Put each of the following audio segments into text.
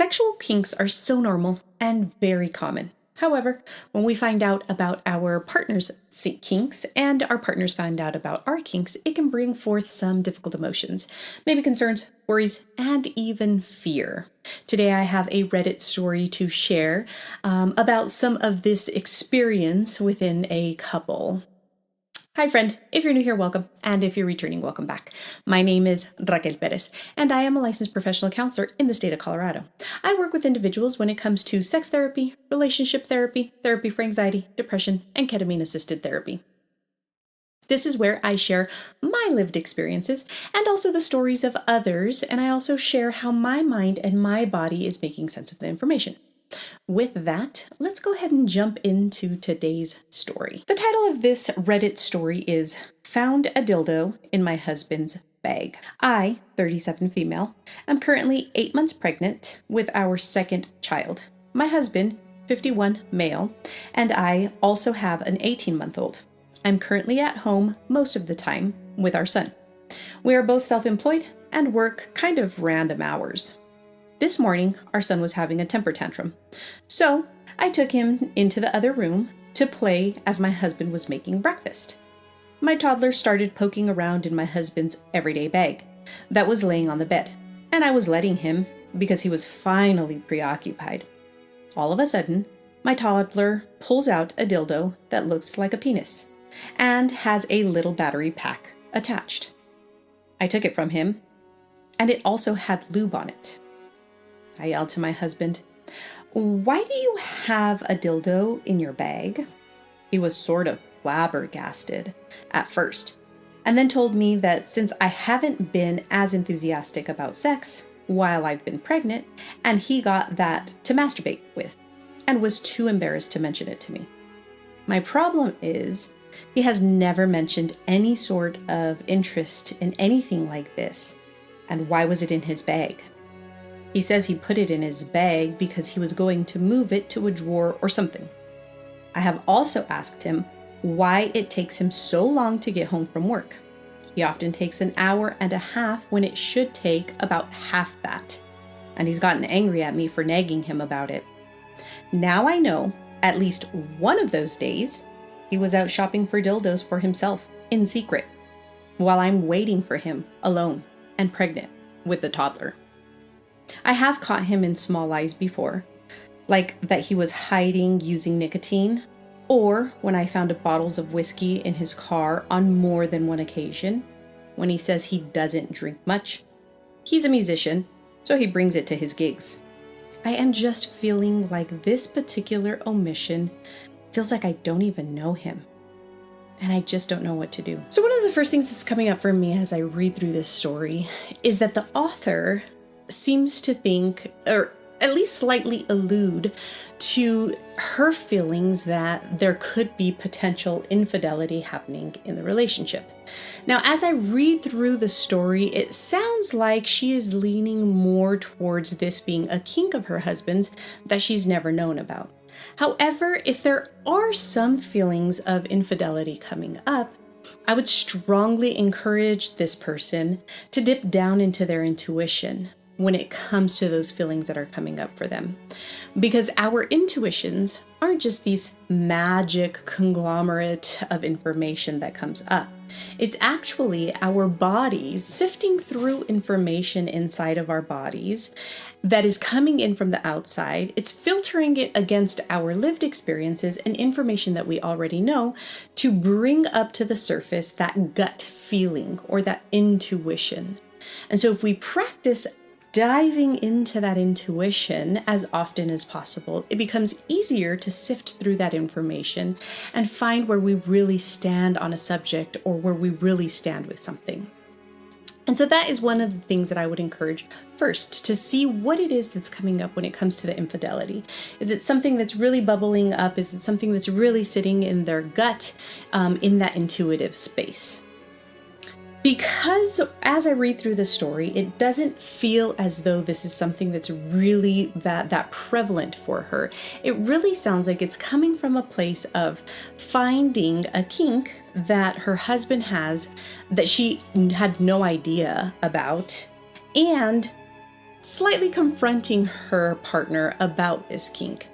Sexual kinks are so normal and very common. However, when we find out about our partner's kinks and our partners find out about our kinks, it can bring forth some difficult emotions, maybe concerns, worries, and even fear. Today I have a Reddit story to share about some of this experience within a couple. Hi friend, if you're new here, welcome, and if you're returning, welcome back. My name is Raquel Perez, and I am a licensed professional counselor in the state of Colorado. I work with individuals when it comes to sex therapy, relationship therapy, therapy for anxiety, depression, and ketamine-assisted therapy. This is where I share my lived experiences and also the stories of others, and I also share how my mind and my body is making sense of the information. With that, let's go ahead and jump into today's story. The title of this Reddit story is Found a Dildo in My Husband's Bag. I, 37 female, am currently 8 months pregnant with our second child. My husband, 51 male, and I also have an 18-month-old. I'm currently at home most of the time with our son. We are both self-employed and work kind of random hours. This morning, our son was having a temper tantrum, so I took him into the other room to play as my husband was making breakfast. My toddler started poking around in my husband's everyday bag that was laying on the bed, and I was letting him because he was finally preoccupied. All of a sudden, my toddler pulls out a dildo that looks like a penis and has a little battery pack attached. I took it from him, and it also had lube on it. I yelled to my husband, "Why do you have a dildo in your bag?" He was sort of flabbergasted at first, and then told me that since I haven't been as enthusiastic about sex while I've been pregnant, and he got that to masturbate with, and was too embarrassed to mention it to me. My problem is, he has never mentioned any sort of interest in anything like this, and why was it in his bag? He says he put it in his bag because he was going to move it to a drawer or something. I have also asked him why it takes him so long to get home from work. He often takes an hour and a half when it should take about half that, and he's gotten angry at me for nagging him about it. Now I know at least one of those days he was out shopping for dildos for himself in secret while I'm waiting for him alone and pregnant with the toddler. I have caught him in small lies before, like that he was hiding using nicotine, or when I found bottles of whiskey in his car on more than one occasion, when he says he doesn't drink much. He's a musician, so he brings it to his gigs. I am just feeling like this particular omission feels like I don't even know him, and I just don't know what to do. So one of the first things that's coming up for me as I read through this story is that the author seems to think, or at least slightly allude to her feelings that there could be potential infidelity happening in the relationship. Now, as I read through the story, it sounds like she is leaning more towards this being a kink of her husband's that she's never known about. However, if there are some feelings of infidelity coming up, I would strongly encourage this person to dip down into their intuition when it comes to those feelings that are coming up for them. Because our intuitions aren't just these magic conglomerate of information that comes up. It's actually our bodies sifting through information inside of our bodies that is coming in from the outside. It's filtering it against our lived experiences and information that we already know to bring up to the surface that gut feeling or that intuition. And so if we practice diving into that intuition as often as possible, it becomes easier to sift through that information and find where we really stand on a subject or where we really stand with something. And so that is one of the things that I would encourage first, to see what it is that's coming up when it comes to the infidelity. Is it something that's really bubbling up? Is it something that's really sitting in their gut, in that intuitive space? Because as I read through the story, it doesn't feel as though this is something that's really that prevalent for her. It really sounds like it's coming from a place of finding a kink that her husband has that she had no idea about, and slightly confronting her partner about this kink.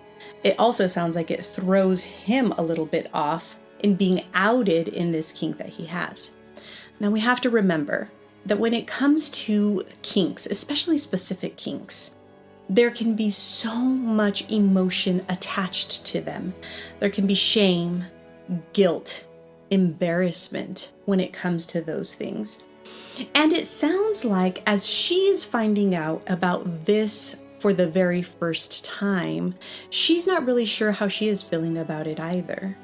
It also sounds like it throws him a little bit off in being outed in this kink that he has. Now we have to remember that when it comes to kinks, especially specific kinks, there can be so much emotion attached to them. There can be shame, guilt, embarrassment when it comes to those things. And it sounds like as she is finding out about this for the very first time, she's not really sure how she is feeling about it either.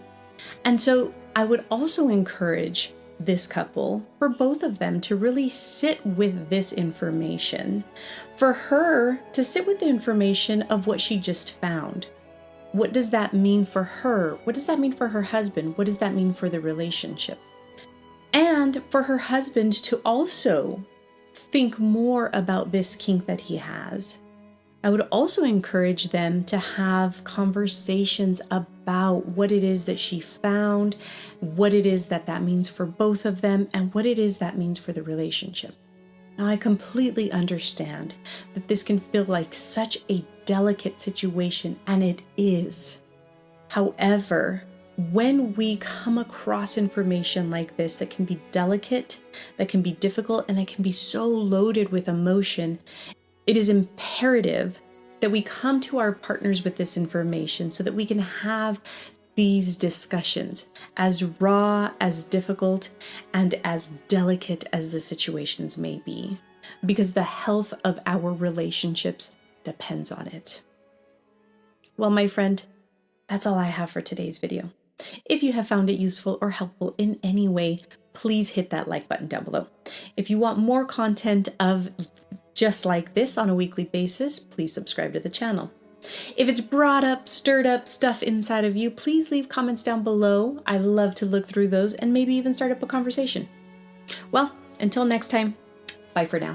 And so I would also encourage this couple, for both of them, to really sit with this information. For her to sit with the information of what she just found. What does that mean for her? What does that mean for her husband? What does that mean for the relationship? And for her husband to also think more about this kink that he has. I would also encourage them to have conversations about what it is that she found, what it is that means for both of them, and what it is that means for the relationship. Now, I completely understand that this can feel like such a delicate situation, and it is. However, when we come across information like this that can be delicate, that can be difficult, and that can be so loaded with emotion, it is imperative that we come to our partners with this information so that we can have these discussions, as raw, as difficult, and as delicate as the situations may be, because the health of our relationships depends on it. Well, my friend, that's all I have for today's video. If you have found it useful or helpful in any way, please hit that like button down below. If you want more content of just like this on a weekly basis, please subscribe to the channel. If it's brought up, stirred up stuff inside of you, please leave comments down below. I love to look through those and maybe even start up a conversation. Well, until next time, bye for now.